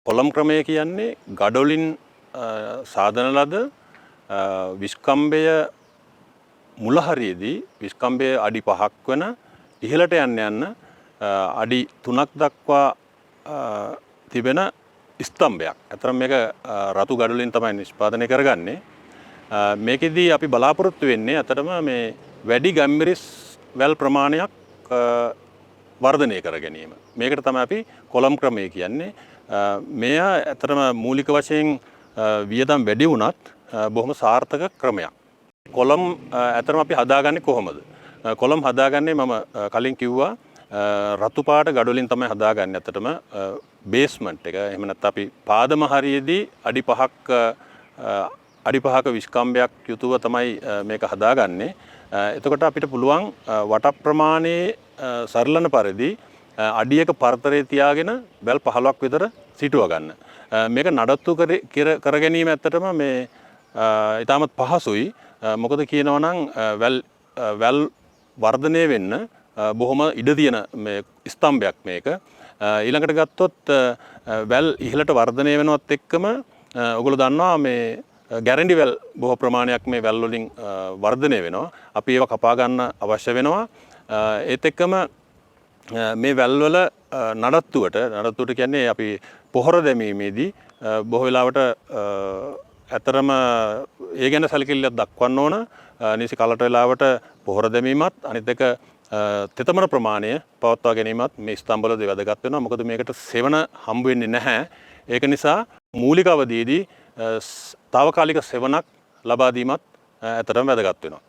Column ක්‍රමය කියන්නේ ගඩොලින් සාධන ලද විස්කම්බය මුල හරියේදී විස්කම්බය අඩි 5ක් වෙන ඉහළට යන්න අඩි 3ක් දක්වා තිබෙන ස්තම්භයක්. අතර මේක රතු ගඩොලින් තමයි නිෂ්පාදනය කරගන්නේ. මේකෙදී අපි බලාපොරොත්තු වෙන්නේ අතරම මේ වැඩි ගැම්මිරිස් වැල් ප්‍රමාණයක් වර්ධනය කර ගැනීම. මේකට තමයි අපි කොලම් ක්‍රමය කියන්නේ. මෙය ඇත්තටම මූලික වශයෙන් වියදම් වැඩි වුණත් බොහොම සාර්ථක ක්‍රමයක්. කොලම් ඇත්තටම අපි හදාගන්නේ කොහොමද? කොලම් හදාගන්නේ මම කලින් කිව්වා රතු පාට ගඩොලින් තමයි හදාගන්නේ. ඇත්තටම බේස්මන්ට් එක එහෙම නැත්නම් අපි පාදම හරියේදී අඩි 5ක විස්කම්බයක් යුතුව තමයි මේක හදාගන්නේ. එතකොට අපිට පුළුවන් වට ප්‍රමාණයේ සරලන පරිදි අඩියක පරතරය තියාගෙන වැල් 15ක් විතර සිටුව ගන්න. මේක නඩත්තු කර ගැනීම ඇත්තටම මේ ඉතාමත් පහසුයි. මොකද කියනවා නම් වැල් වර්ධනය වෙන්න බොහොම ඉඩ තියෙන මේ ස්තම්භයක් මේක. ඊළඟට ගත්තොත් වැල් ඉහළට වර්ධනය වෙනවත් එක්කම ඔයගොල්ලෝ දන්නවා මේ ගැරන්ටි වැල් බොහෝ ප්‍රමාණයක් මේ වැල් වලින් වර්ධනය වෙනවා. අපි ඒවා කපා ගන්න අවශ්‍ය වෙනවා. ඒත් එක්කම මේ වැල්වල නඩත්තුවට කියන්නේ අපි පොහොර දැමීමේදී බොහෝ වෙලාවට ඇතරම ඒ ගැන සැලකිල්ලක් දක්වන්න ඕන. නිසි කලට වෙලාවට පොහොර දැමීමත් අනිත් එක තෙතමන ප්‍රමාණය පවත්වා ගැනීමත් මේ ස්තම්භවලදී වැදගත් වෙනවා. මොකද මේකට සෙවණ හම්බ වෙන්නේ නැහැ. ඒක නිසා මූලික අවධියේදී తాවකාලික සෙවණක් ලබා දීමත් ඇතරම වැදගත් වෙනවා.